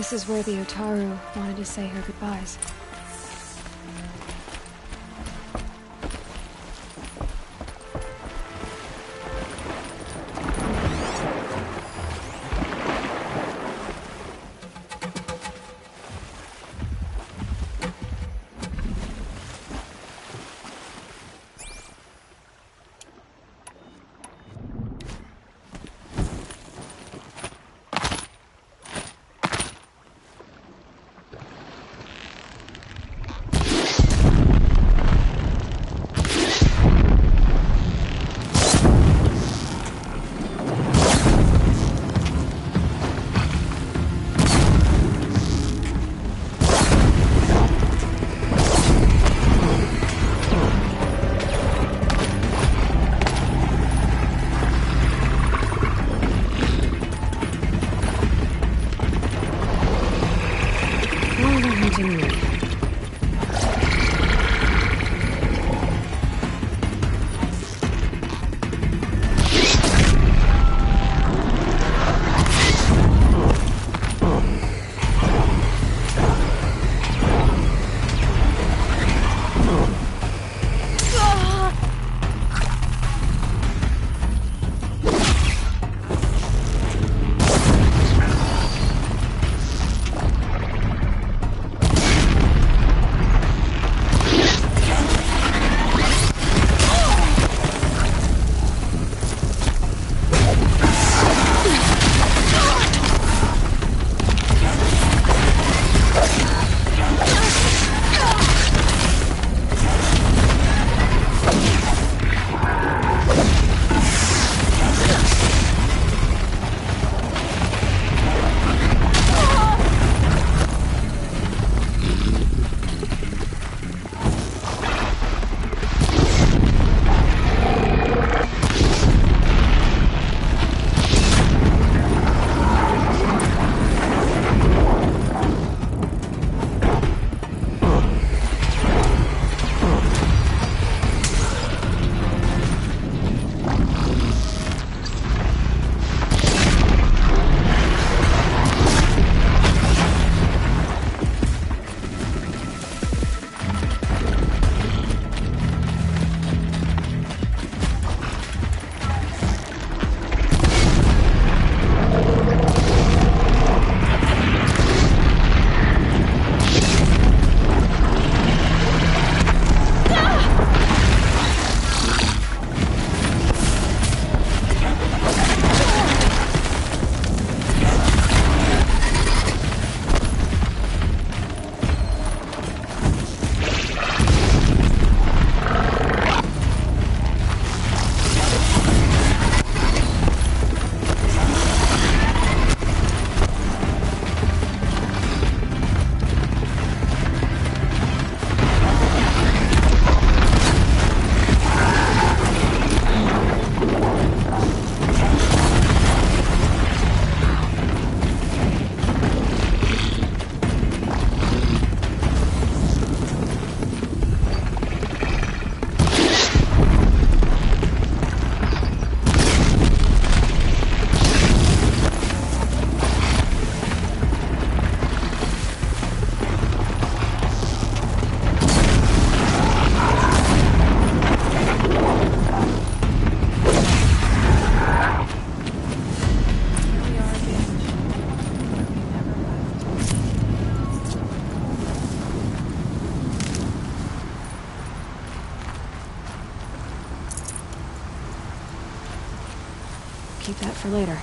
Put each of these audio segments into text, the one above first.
This is where the Otaru wanted to say her goodbyes. Keep that for later.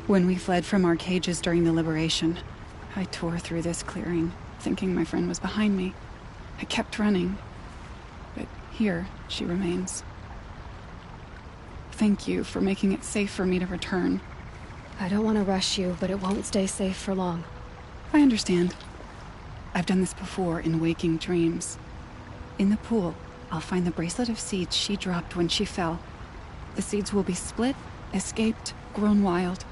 When we fled from our cages during the liberation, I tore through this clearing, thinking my friend was behind me. I kept running, but here she remains. Thank you for making it safe for me to return. I don't want to rush you, but it won't stay safe for long. I understand. I've done this before in waking dreams. In the pool, I'll find the bracelet of seeds she dropped when she fell. The seeds will be split, escaped, grown wild.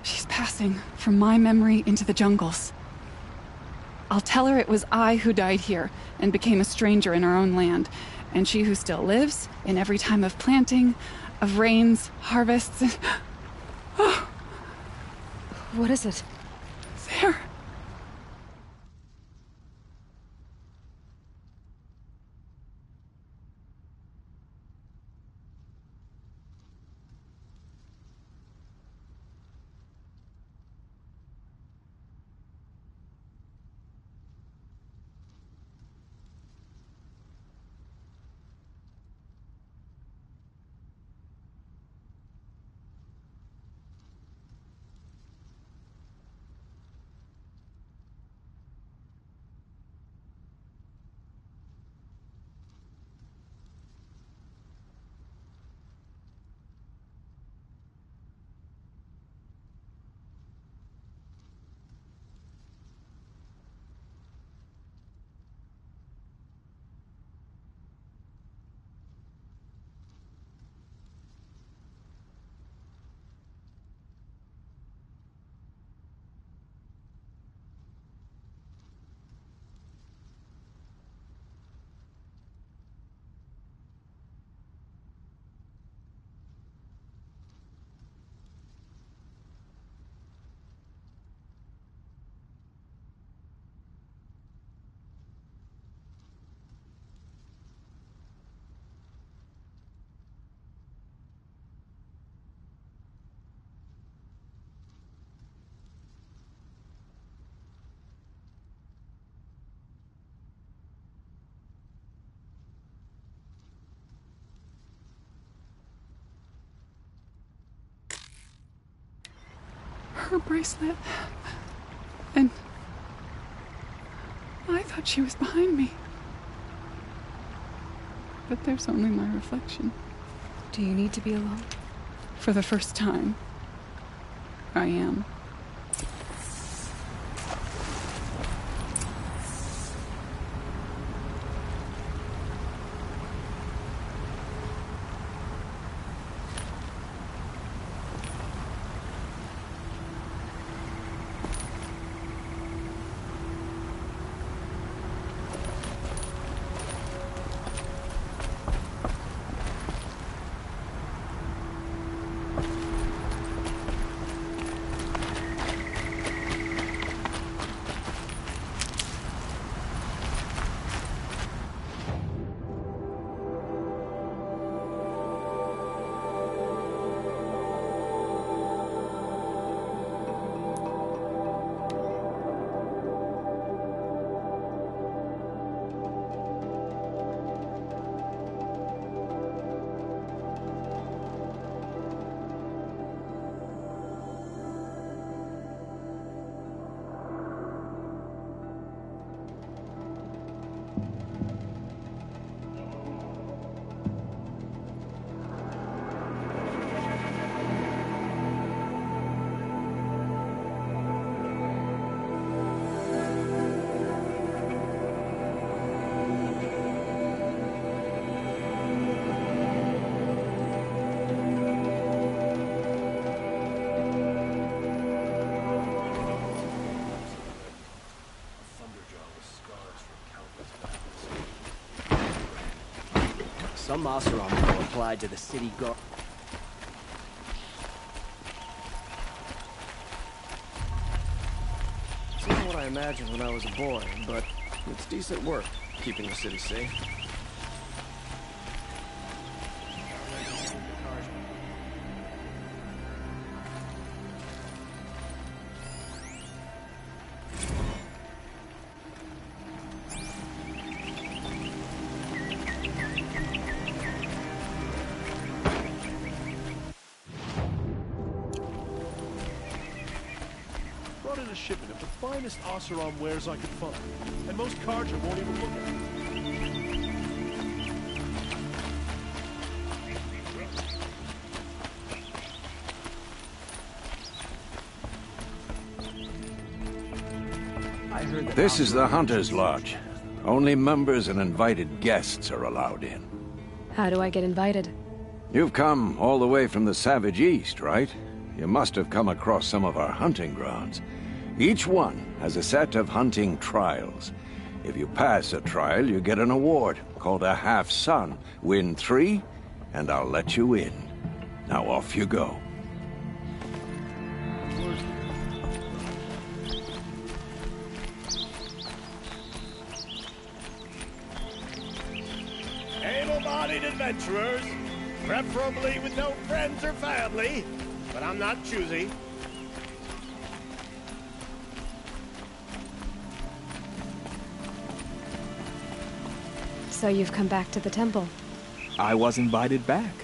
She's passing from my memory into the jungles. I'll tell her it was I who died here and became a stranger in our own land, and she who still lives in every time of planting, of rains, harvests, and... Oh, What is it? there. Her bracelet. And I thought she was behind me. But there's only my reflection. Do you need to be alone? For the first time, I am. Some Oseram law applied to the city guard. It's not what I imagined when I was a boy, but it's decent work keeping the city safe. Brought in a shipment of the finest Oseram wares I could find, and most Karja won't even look at it. heard that This is the Hunter's Lodge. Only members and invited guests are allowed in. How do I get invited? You've come all the way from the Savage East, right? You must have come across some of our hunting grounds. Each one has a set of hunting trials. If you pass a trial, you get an award called a half-sun. Win 3, and I'll let you in. Now off you go. Able-bodied adventurers, preferably with no friends or family, but I'm not choosy. So you've come back to the temple. I was invited back.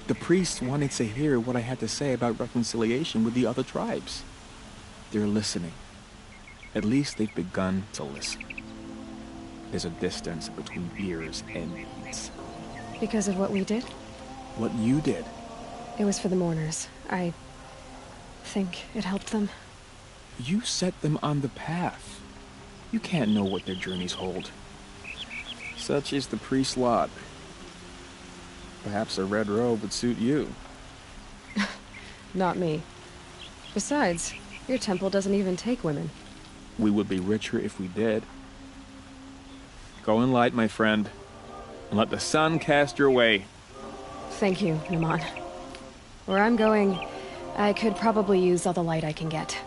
The priests wanted to hear what I had to say about reconciliation with the other tribes. They're listening. At least they've begun to listen. There's a distance between ears and needs. Because of what we did? What you did. It was for the mourners. I think it helped them. You set them on the path. You can't know what their journeys hold. Such is the priest's lot. Perhaps a red robe would suit you. Not me. Besides, your temple doesn't even take women. We would be richer if we did. Go in light, my friend, and let the sun cast your way. Thank you, Naman. Where I'm going, I could probably use all the light I can get.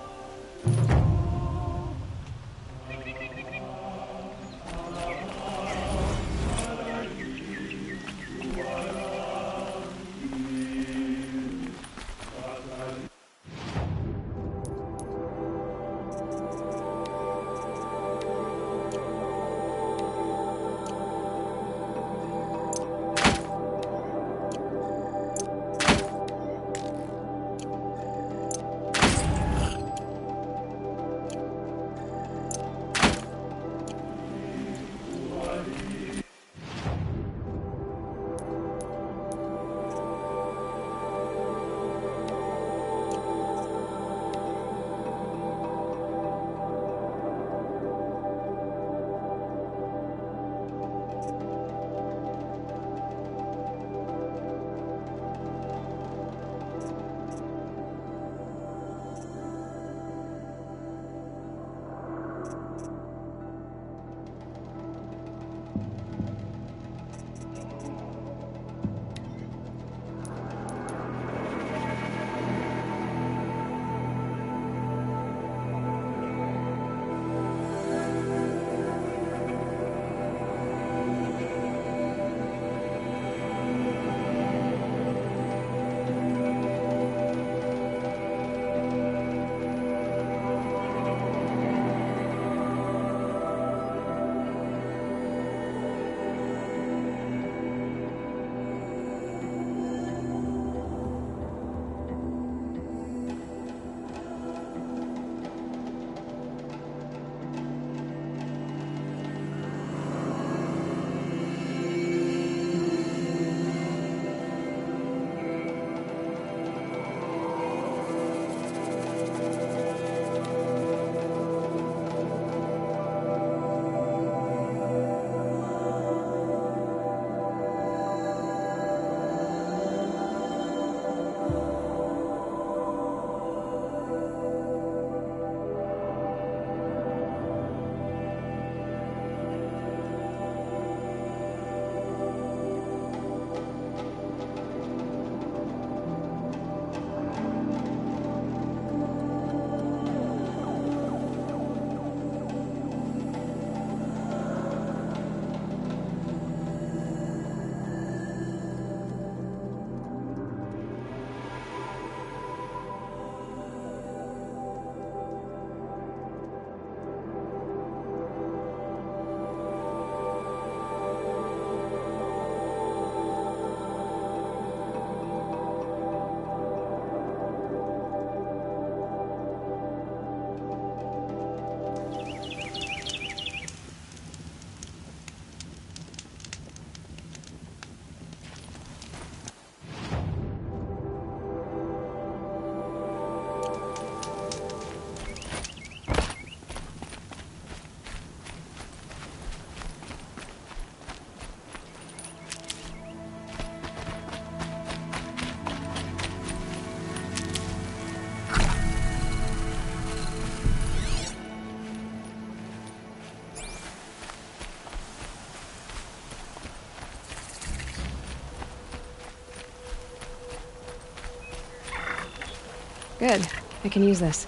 Good. I can use this.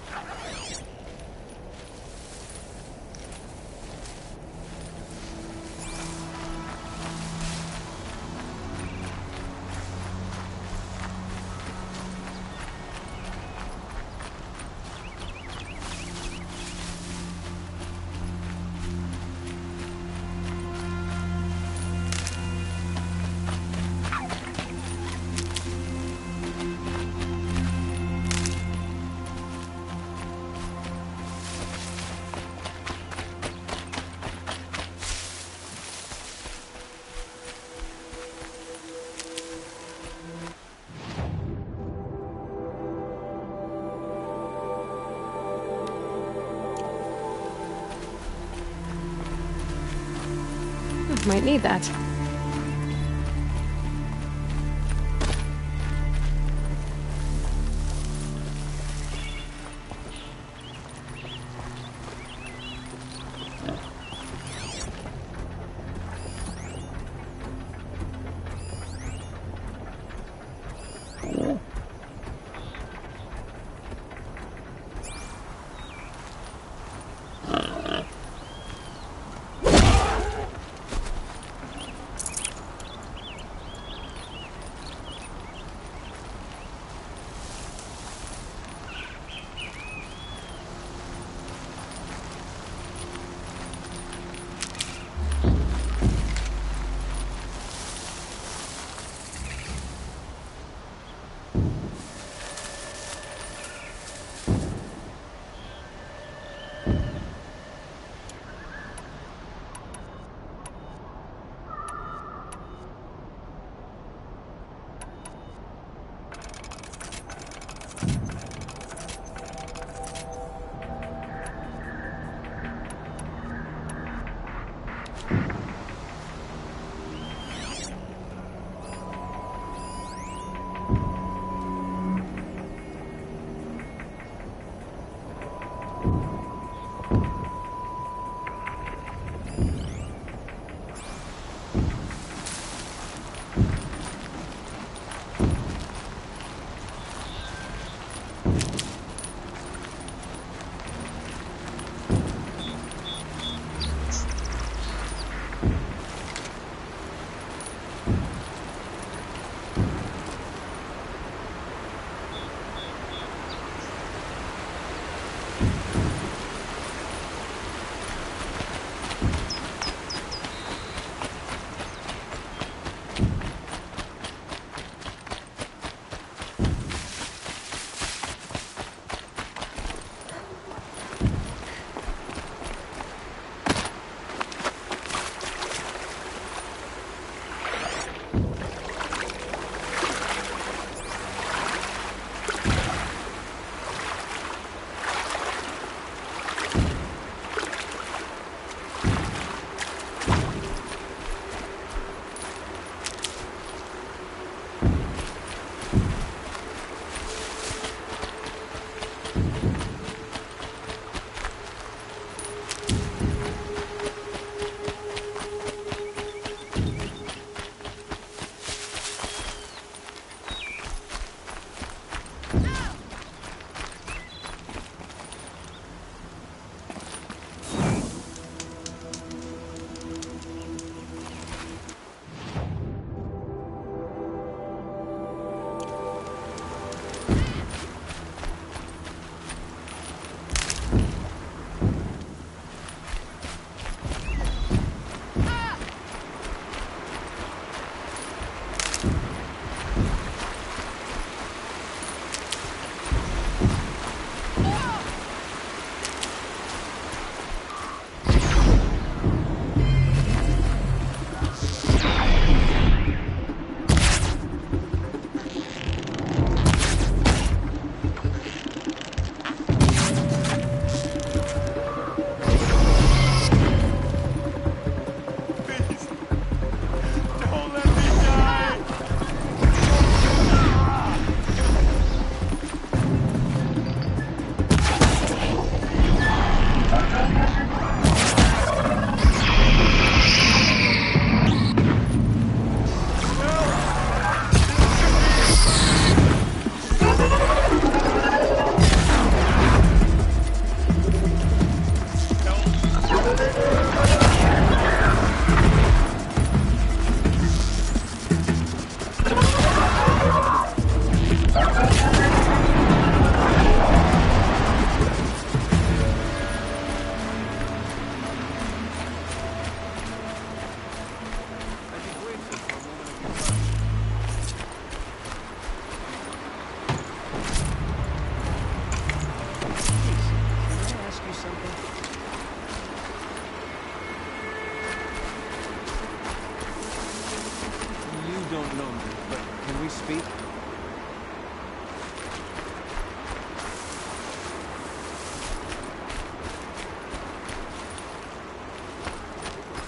Might need that.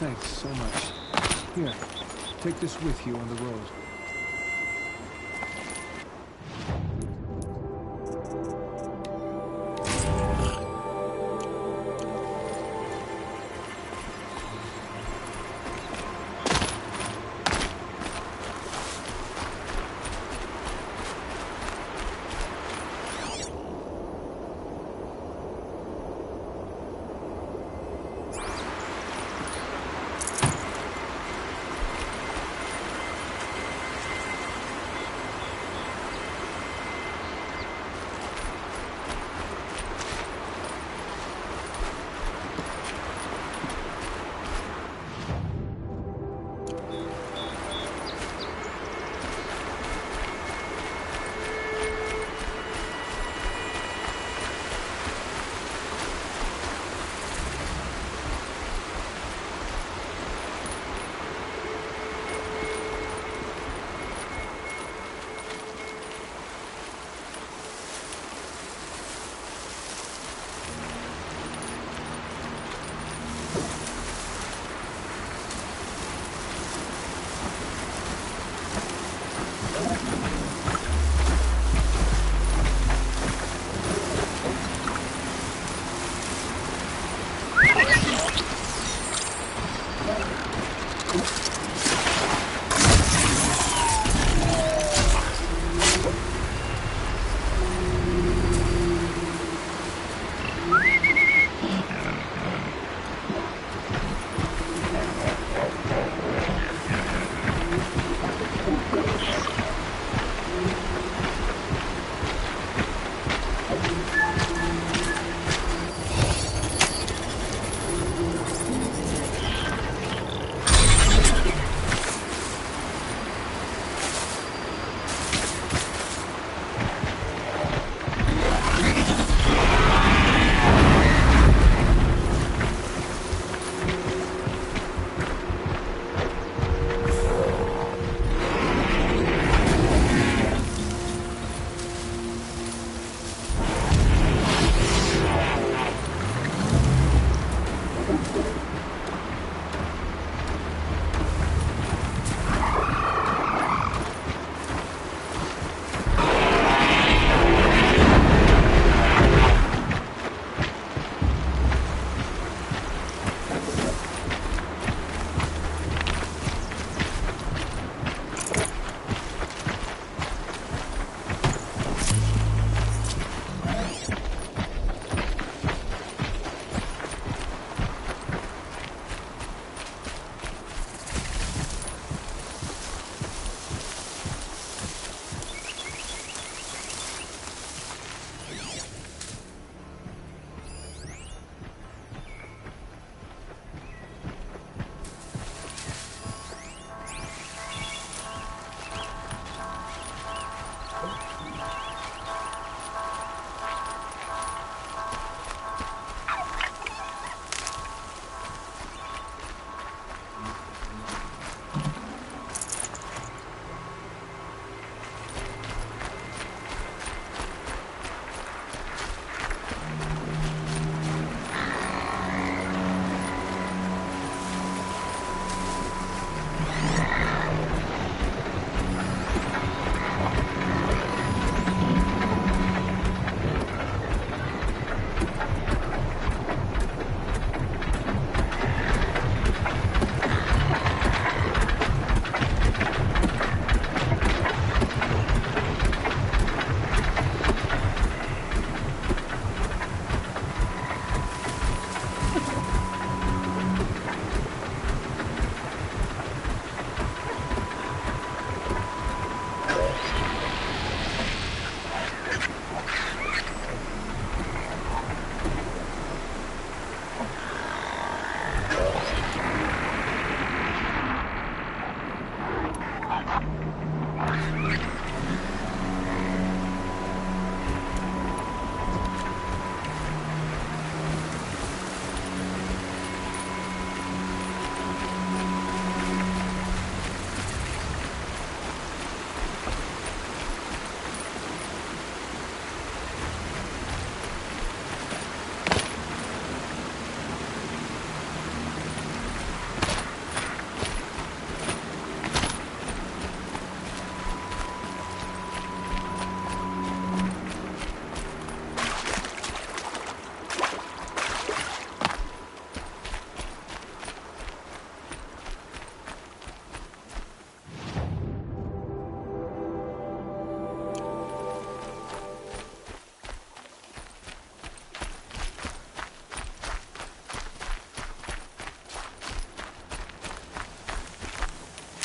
Thanks so much. Here, take this with you on the road.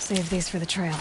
Save these for the trail.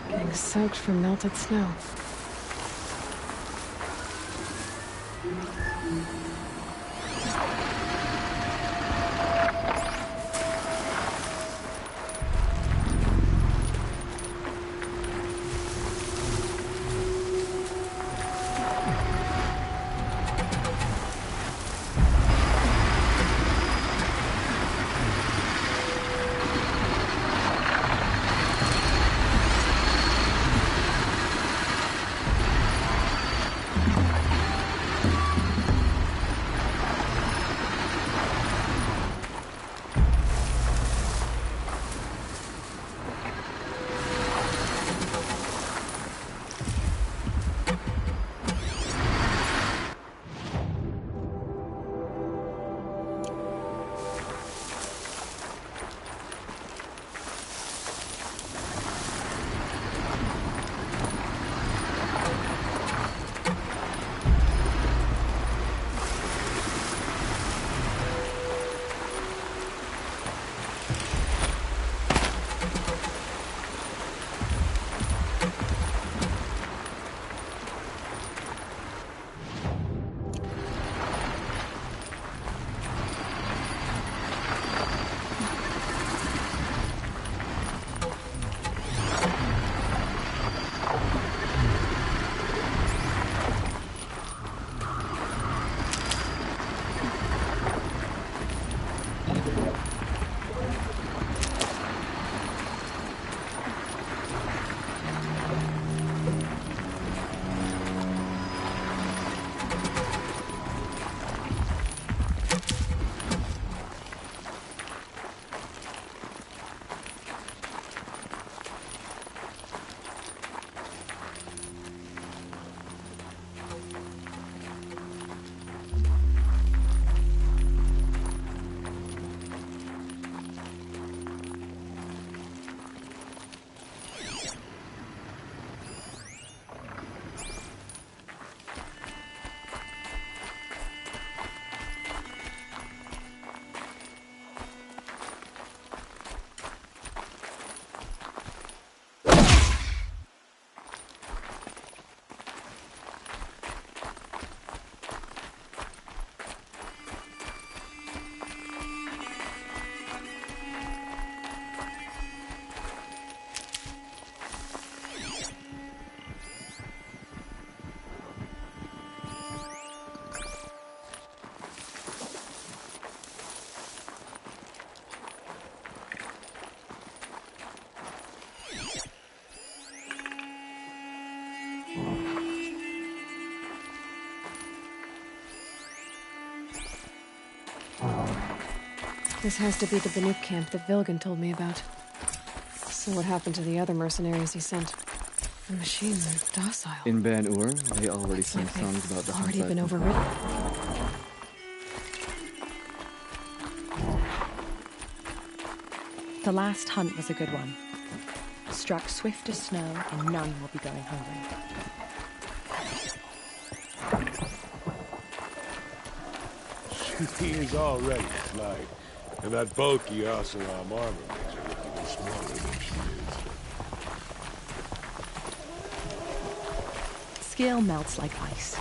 Getting soaked from melted snow. This has to be the Banuk camp that Vilgan told me about. So what happened to the other mercenaries he sent? The machines are docile. In Ban-Ur, they already It's sang like songs they've about the already hunt been back from overridden. The last hunt was a good one. Struck swift as snow, and none will be going hungry. She is already flight, and that bulky Oseram armor makes her look even smaller than she is. Skill melts like ice.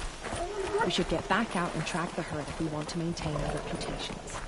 We should get back out and track the herd if we want to maintain our reputations.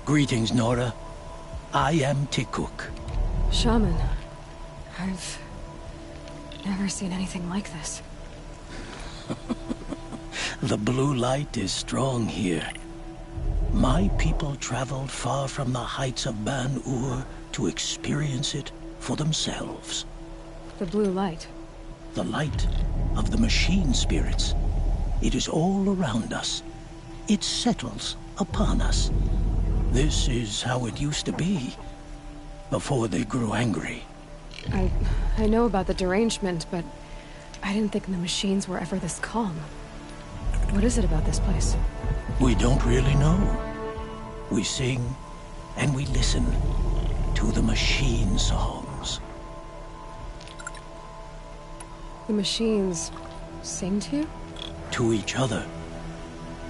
Greetings, Nora. I am Tikuk. Shaman. I've never seen anything like this. The blue light is strong here. My people traveled far from the heights of Ban-Ur to experience it for themselves. The blue light. The light of the machine spirits. It is all around us. It settles upon us. This is how it used to be, before they grew angry. I know about the derangement, but I didn't think the machines were ever this calm. What is it about this place? We don't really know. We sing and we listen to the machine songs. The machines sing to you? To each other.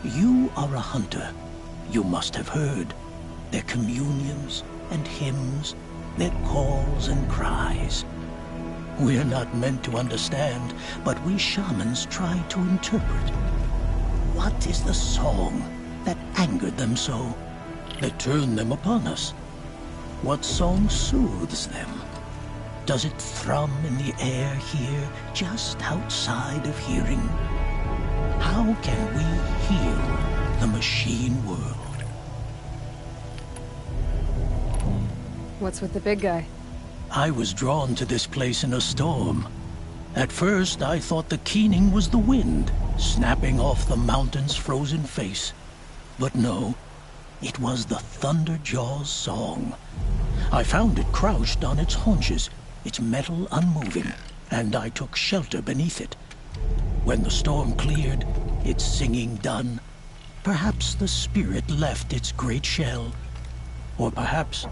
You are a hunter. You must have heard their communions and hymns, their calls and cries. We're not meant to understand, but we shamans try to interpret. What is the song that angered them so? that turn them upon us? What song soothes them? Does it thrum in the air here, just outside of hearing? How can we heal the machine world? What's with the big guy? I was drawn to this place in a storm. At first, I thought the keening was the wind, snapping off the mountain's frozen face. But no, it was the Thunderjaw's song. I found it crouched on its haunches, its metal unmoving, and I took shelter beneath it. When the storm cleared, its singing done, perhaps the spirit left its great shell, or perhaps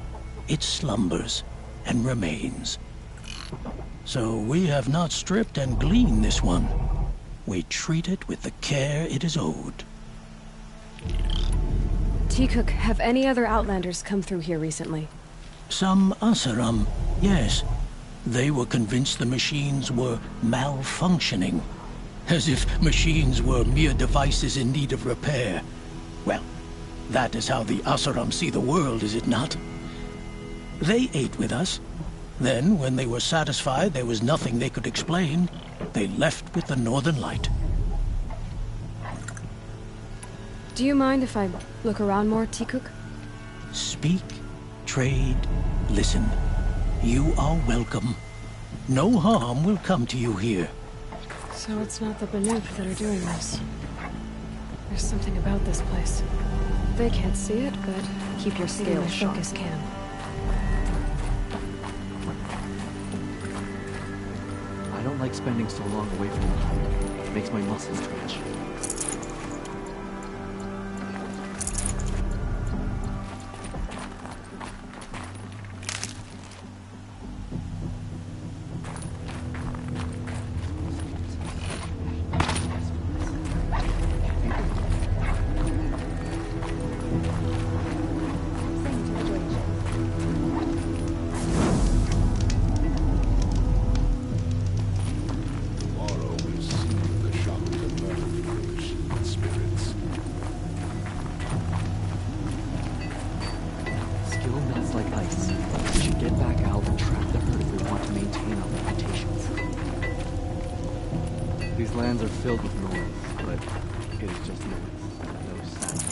it slumbers and remains. So we have not stripped and gleaned this one. We treat it with the care it is owed. T-Cook, have any other Outlanders come through here recently? Some Asaram, yes. They were convinced the machines were malfunctioning. As if machines were mere devices in need of repair. Well, that is how the Asaram see the world, is it not? They ate with us. Then, when they were satisfied there was nothing they could explain, they left with the Northern Light. Do you mind if I look around more, T-Cook? Speak, trade, listen. You are welcome. No harm will come to you here. So it's not the Banuk that are doing this. There's something about this place. They can't see it, but Keep your maybe my scales sharp. focus can. I don't like spending so long away from the hunt. It makes my muscles twitch. Tomorrow we'll see the shock of the murder spirits. Skill melts like ice. We should get back out and trap the herd if we want to maintain our reputations. These lands are filled with noise, but it is just noise, no sound.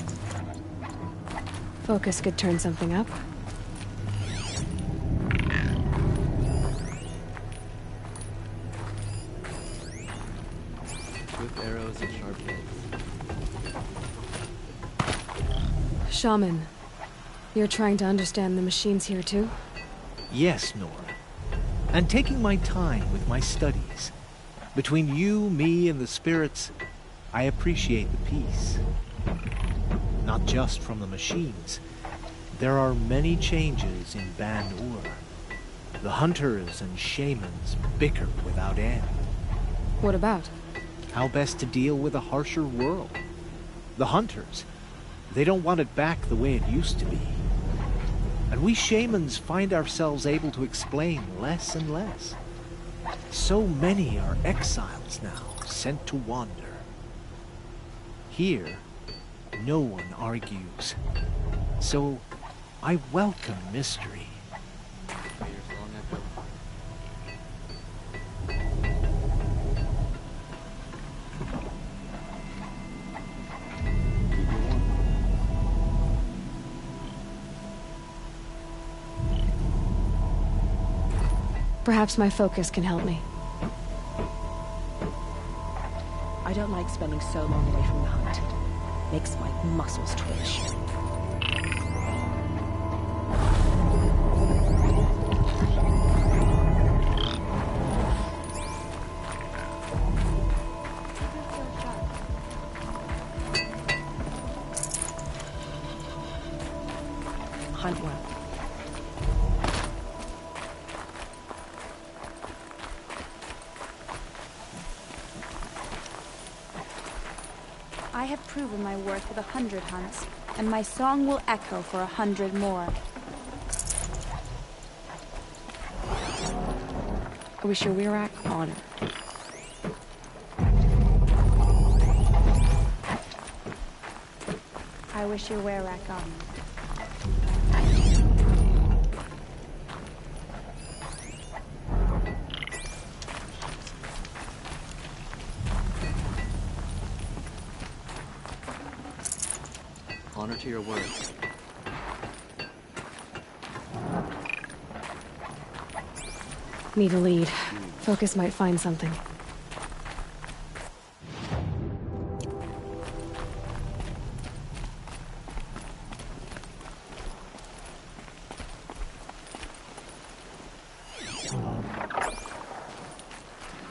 Focus could turn something up. Swift arrows and sharp blades. Shaman, you're trying to understand the machines here too? Yes, Nora. And taking my time with my studies. Between you, me, and the spirits, I appreciate the peace. Not just from the machines. There are many changes in Ban-Ur. The hunters and shamans bicker without end. What about? How best to deal with a harsher world. The hunters, they don't want it back the way it used to be. And we shamans find ourselves able to explain less and less. So many are exiles now, sent to wander. Here, no one argues. So, I welcome mystery. Perhaps my focus can help me. I don't like spending so long away from the hunt. Makes my muscles twitch. Hunt well. I have proven my worth with 100 hunts, and my song will echo for 100 more. I wish your Wirak honor. I wish your Werak on. Honor to your word. Need a lead. Focus might find something.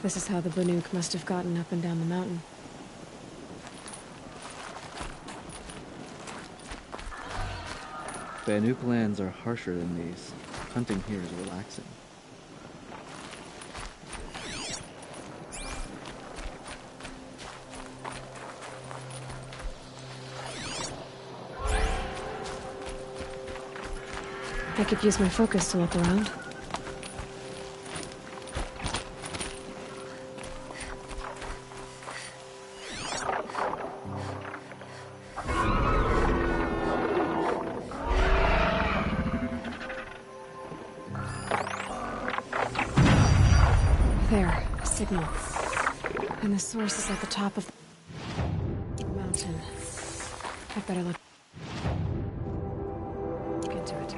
This is how the Banuk must have gotten up and down the mountain. Banuk lands are harsher than these. Hunting here is relaxing. I could use my focus to look around. There, a signal. And the source is at the top of the mountain. I'd better look into it.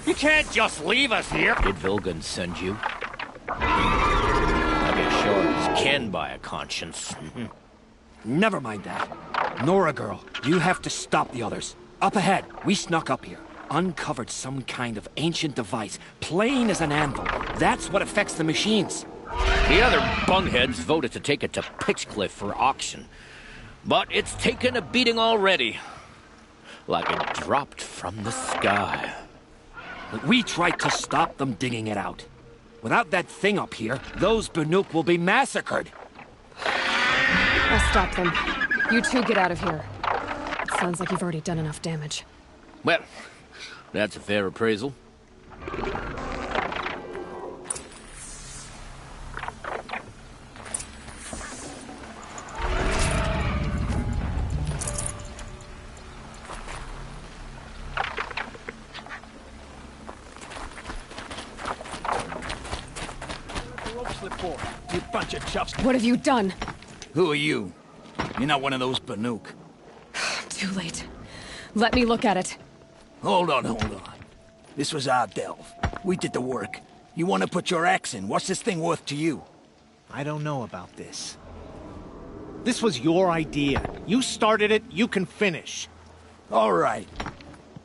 You can't just leave us here. Did Vilgan send you? I guess shards can buy a conscience. Never mind that. Nora girl, you have to stop the others. Up ahead, we snuck up here. Uncovered some kind of ancient device, plain as an anvil. That's what affects the machines. The other bungheads voted to take it to Pitchcliff for auction. But it's taken a beating already. Like it dropped from the sky. We tried to stop them digging it out. Without that thing up here, those Banuk will be massacred. I'll stop them. You two get out of here. It sounds like you've already done enough damage. Well, that's a fair appraisal. You bunch of chuffs. What have you done? Who are you? You're not one of those Banuk. Too late. Let me look at it. Hold on. This was our delve. We did the work. You want to put your axe in. What's this thing worth to you? I don't know about this. This was your idea. You started it, you can finish. All right.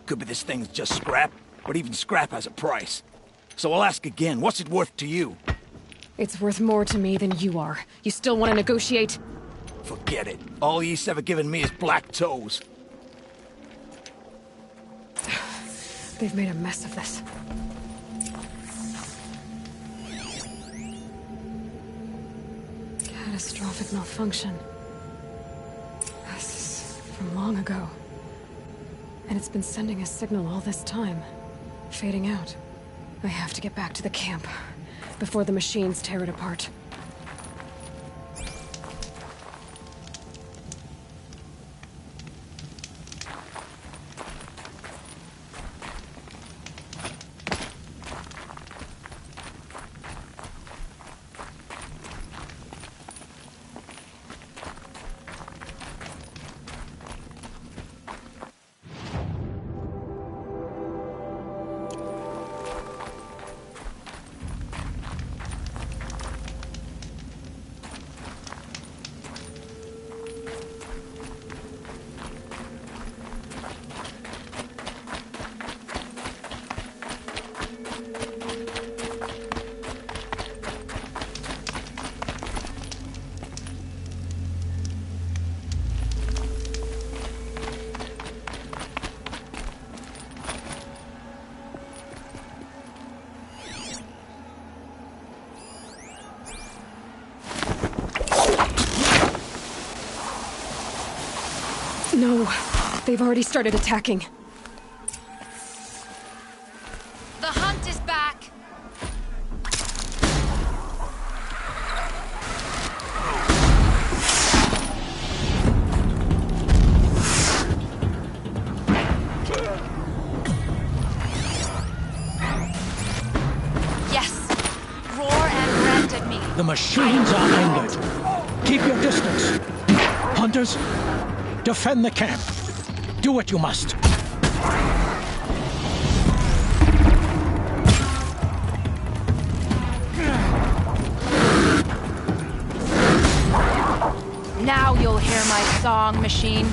Could be this thing's just scrap, but even scrap has a price. So I'll ask again, what's it worth to you? It's worth more to me than you are. You still want to negotiate? Forget it. All East's ever given me is black toes. They've made a mess of this. Catastrophic malfunction. This is from long ago. And it's been sending a signal all this time. Fading out. I have to get back to the camp. before the machines tear it apart. No, they've already started attacking. The hunt is back! Yes! Roar and rend at me! The machines are angered. Keep your distance. Hunters, defend the camp. Do what you must. Now you'll hear my song, machine.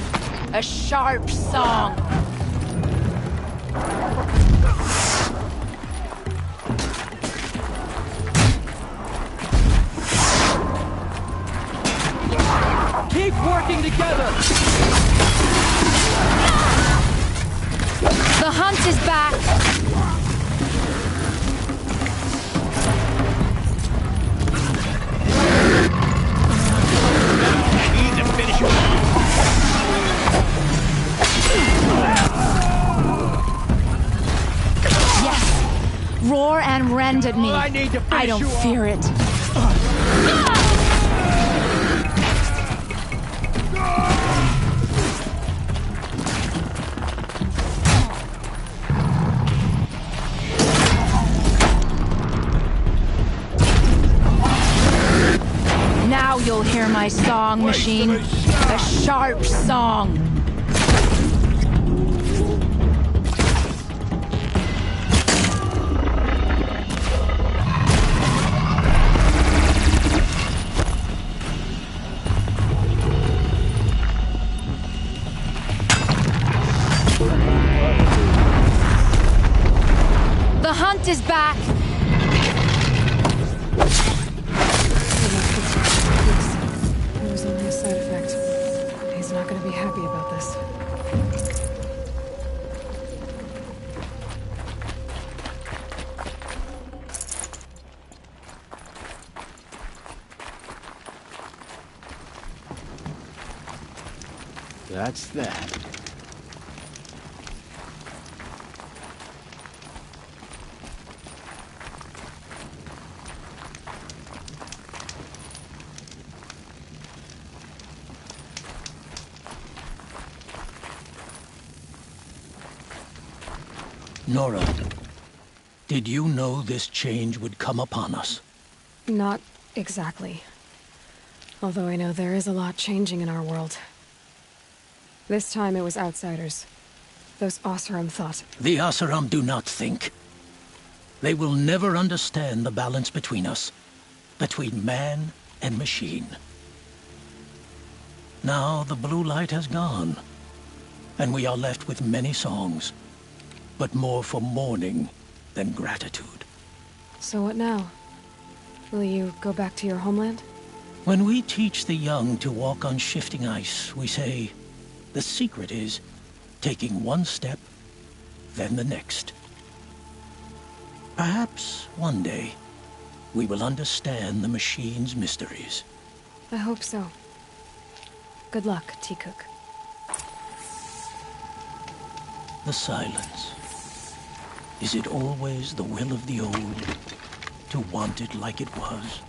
A sharp song. Keep working together! The hunt is back! I need to finish you off! Yes! Roar and rend at me. I don't fear it. Now you'll hear my song, machine. A sharp song. The hunt is back! It was only a side effect. He's not going to be happy about this. That's that. Nora, did you know this change would come upon us? Not exactly. Although I know there is a lot changing in our world. This time it was outsiders. Those Oseram thought. The Oseram do not think. They will never understand the balance between us, between man and machine. Now the blue light has gone, and we are left with many songs, but more for mourning than gratitude. So what now? Will you go back to your homeland? When we teach the young to walk on shifting ice, we say, the secret is taking one step, then the next. Perhaps one day, we will understand the machine's mysteries. I hope so. Good luck, T-Cook. The silence. Is it always the will of the old to want it like it was?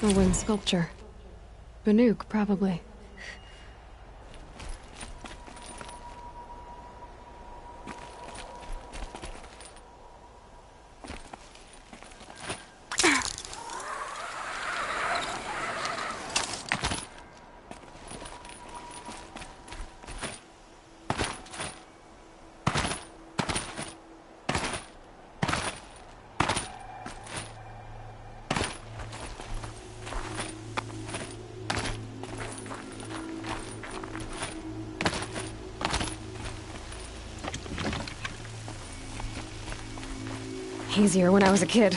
A wind sculpture. Banuk, probably. Easier when I was a kid.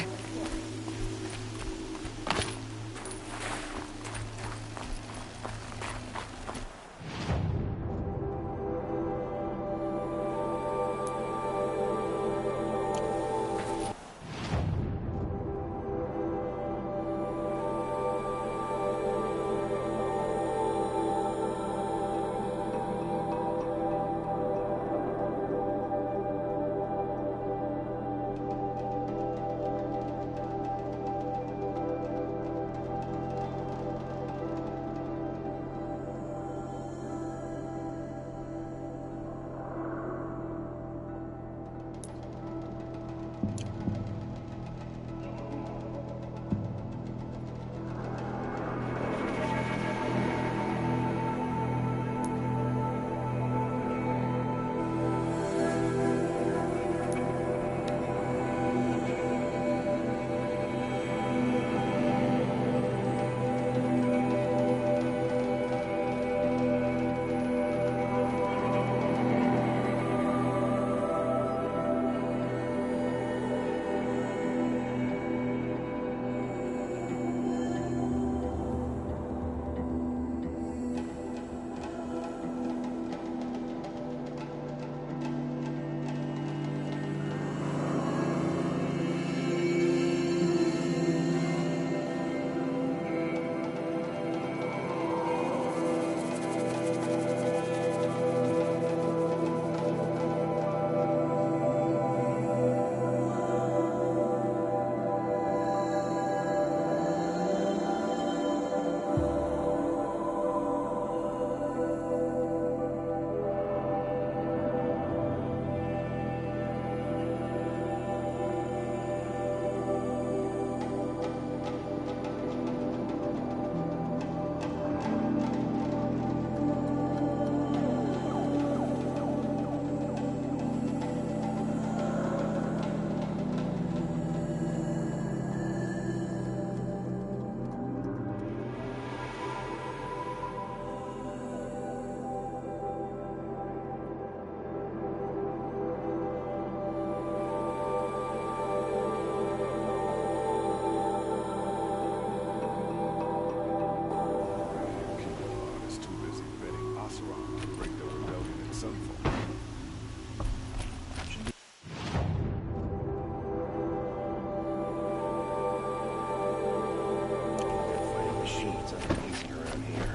machines are amazing around here.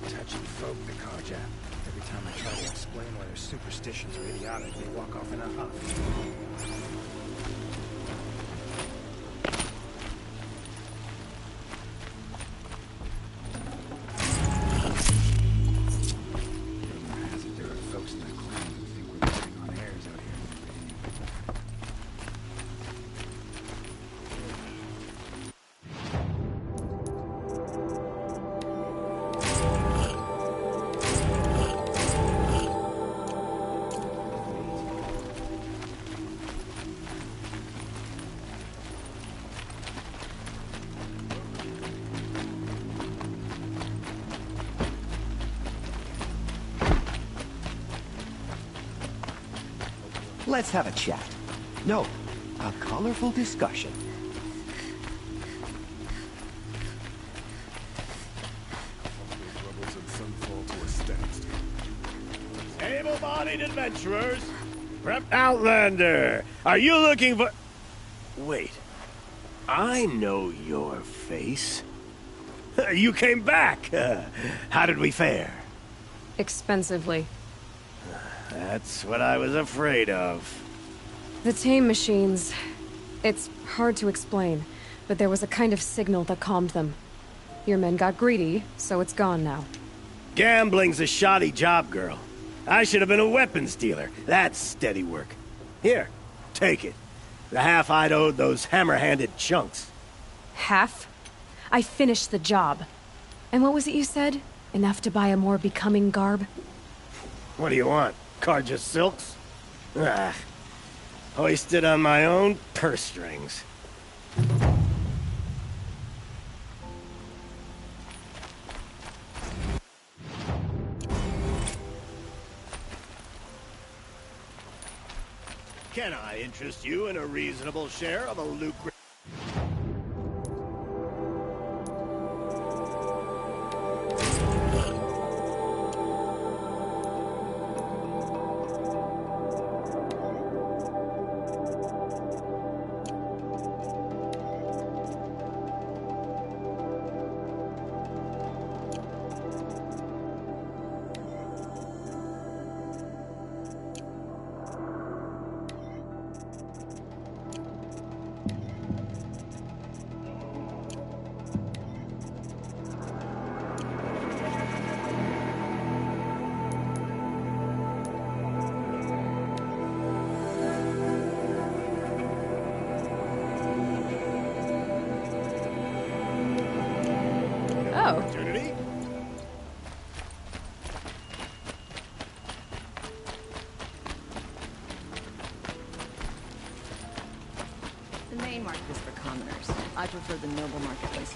Touchy folk, the Carja. Every time I try to explain why their superstitions are idiotic, they walk off in a huff. Let's have a chat. No, a colorful discussion. Able-bodied adventurers, prep Outlander. Are you looking for... Wait. I know your face. You came back. How did we fare? Expensively. That's what I was afraid of. The tame machines... It's hard to explain, but there was a kind of signal that calmed them. Your men got greedy, so it's gone now. Gambling's a shoddy job, girl. I should have been a weapons dealer. That's steady work. Here, take it. The half I'd owed those hammer-handed chunks. Half? I finished the job. And what was it you said? Enough to buy a more becoming garb? What do you want? Carja silks? Ah, hoisted on my own purse strings. Can I interest you in a reasonable share of a lucrative... Opportunity? The main market is for commoners. I prefer the noble marketplace.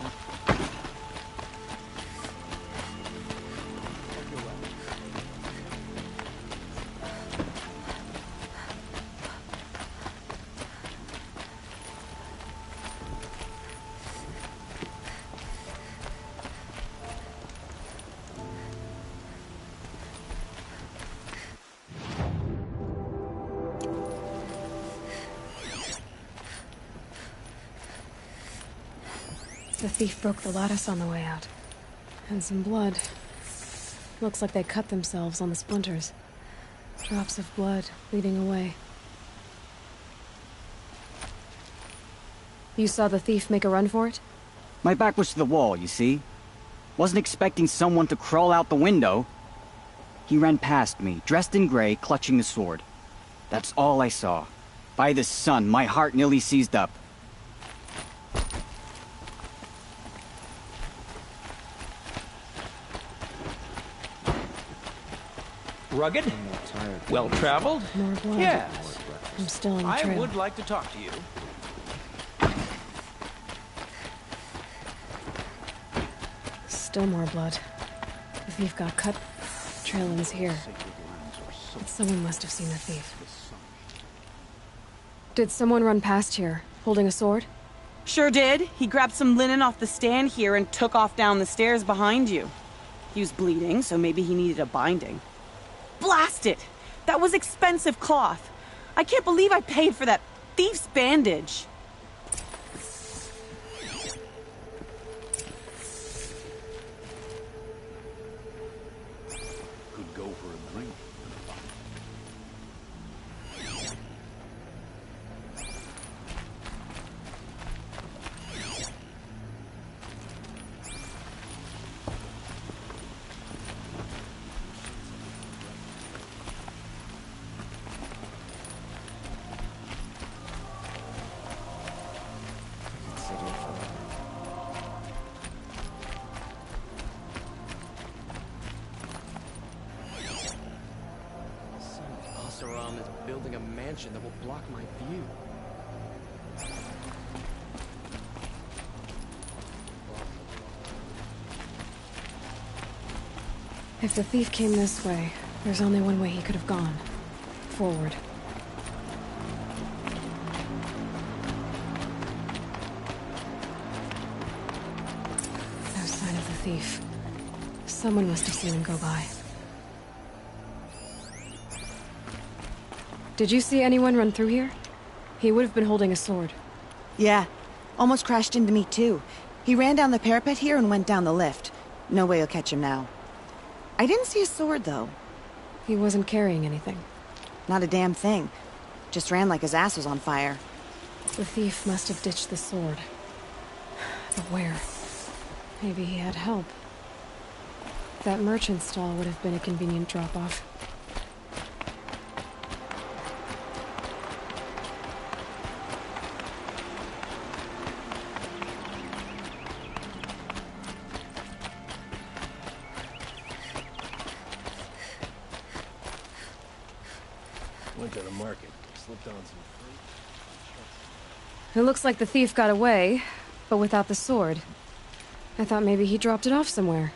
The thief broke the lattice on the way out. And some blood. Looks like they cut themselves on the splinters. Drops of blood leading away. You saw the thief make a run for it? My back was to the wall, you see? Wasn't expecting someone to crawl out the window. He ran past me, dressed in gray, clutching the sword. That's all I saw. By the sun, my heart nearly seized up. Rugged? Well-traveled? More blood. Yes. I'm still on the I trail. would like to talk to you. Still more blood. The thief got cut. Trail ends here. But someone must have seen the thief. Did someone run past here, holding a sword? Sure did. He grabbed some linen off the stand here and took off down the stairs behind you. He was bleeding, so maybe he needed a binding. Blast it! That was expensive cloth. I can't believe I paid for that thief's bandage. Oseram is building a mansion that will block my view. If the thief came this way, there's only one way he could have gone. Forward. No sign of the thief. Someone must have seen him go by. Did you see anyone run through here? He would have been holding a sword. Yeah. Almost crashed into me, too. He ran down the parapet here and went down the lift. No way you'll catch him now. I didn't see a sword, though. He wasn't carrying anything. Not a damn thing. Just ran like his ass was on fire. The thief must have ditched the sword. But where? Maybe he had help. That merchant stall would have been a convenient drop-off. Went to the market, slipped on some fruit. It looks like the thief got away, but without the sword. I thought maybe he dropped it off somewhere.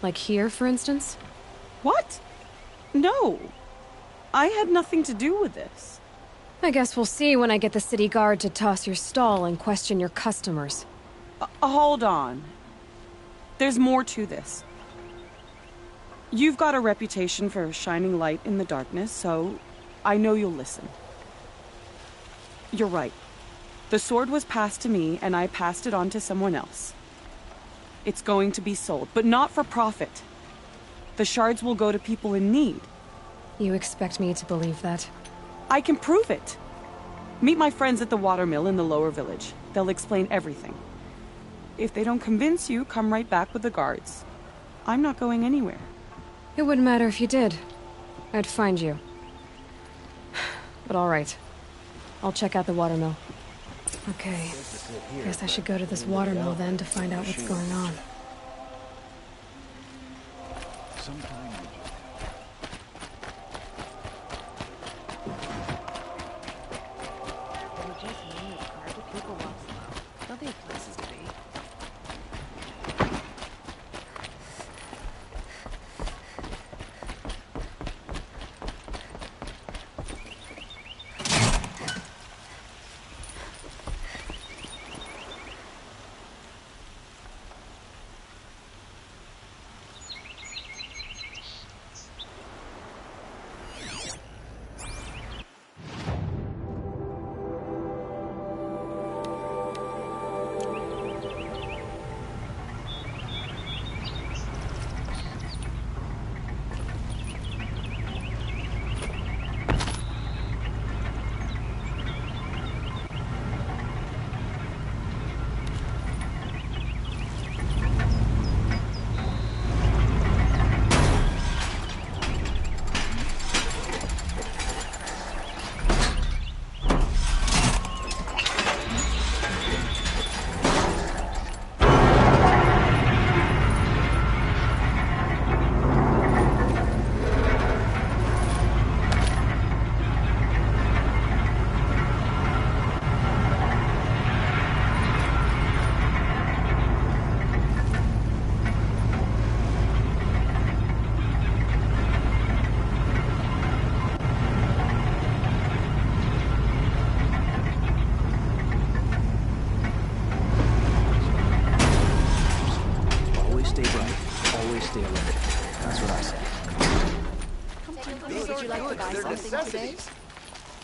Like here, for instance? What? No. I had nothing to do with this. I guess we'll see when I get the city guard to toss your stall and question your customers. Hold on. There's more to this. You've got a reputation for shining light in the darkness, so I know you'll listen. You're right. The sword was passed to me, and I passed it on to someone else. It's going to be sold, but not for profit. The shards will go to people in need. You expect me to believe that? I can prove it. Meet my friends at the watermill in the lower village. They'll explain everything. If they don't convince you, come right back with the guards. I'm not going anywhere. It wouldn't matter if you did. I'd find you. But all right. I'll check out the watermill. Okay. Guess I should go to this watermill then to find out what's going on.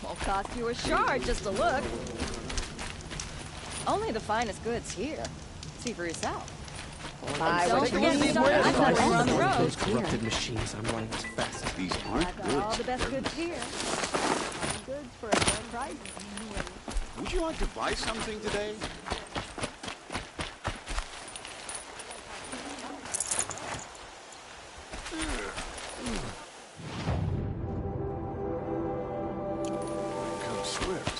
Won't cost you a shard just to look. Only the finest goods here. See for yourself. Don't forget to stop at the store on the road. Those corrupted machines I'm running as fast as these aren't I've got all the best goods here. Goods for a fair price. Would you like to buy something today? Come swift.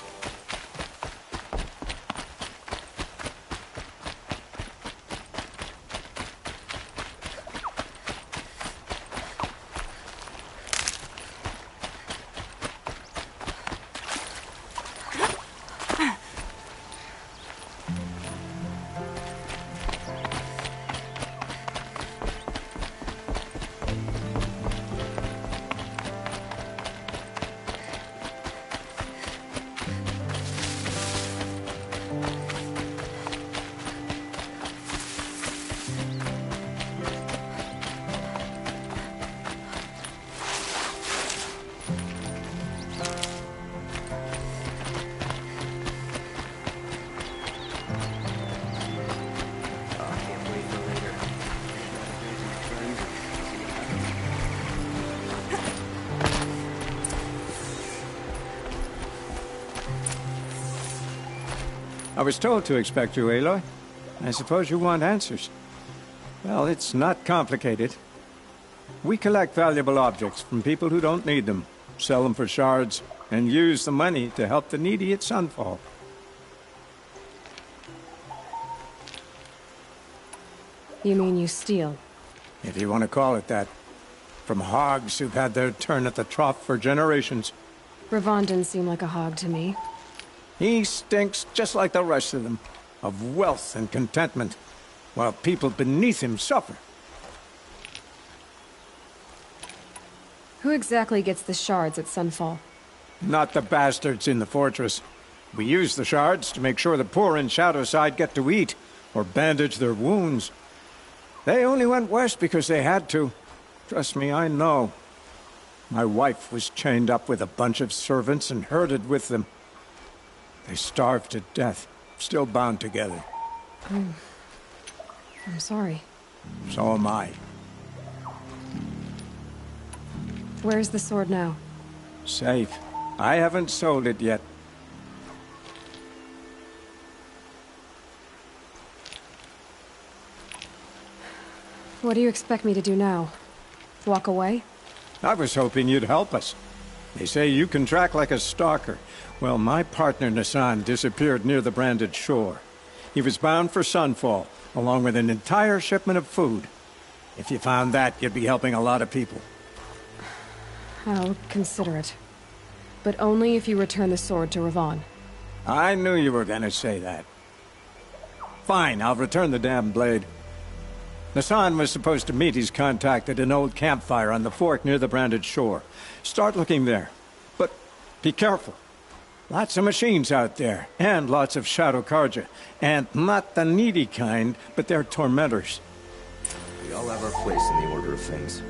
I was told to expect you, Aloy. I suppose you want answers. Well, it's not complicated. We collect valuable objects from people who don't need them, sell them for shards, and use the money to help the needy at Sunfall. You mean you steal? If you want to call it that. From hogs who've had their turn at the trough for generations. Ravon didn't seem like a hog to me. He stinks just like the rest of them, of wealth and contentment, while people beneath him suffer. Who exactly gets the shards at Sunfall? Not the bastards in the fortress. We use the shards to make sure the poor in Shadowside get to eat, or bandage their wounds. They only went west because they had to. Trust me, I know. My wife was chained up with a bunch of servants and herded with them. They starved to death, still bound together. I'm sorry. So am I. Where's the sword now? Safe. I haven't sold it yet. What do you expect me to do now? Walk away? I was hoping you'd help us. They say you can track like a stalker. Well, my partner Nassan disappeared near the branded shore. He was bound for Sunfall, along with an entire shipment of food. If you found that, you'd be helping a lot of people. I'll consider it. But only if you return the sword to Ravon. I knew you were gonna say that. Fine, I'll return the damn blade. Nassan was supposed to meet his contact at an old campfire on the fork near the branded shore. Start looking there. But be careful. Lots of machines out there, and lots of Shadow Karja. And not the needy kind, but they're tormentors. We all have our place in the order of things.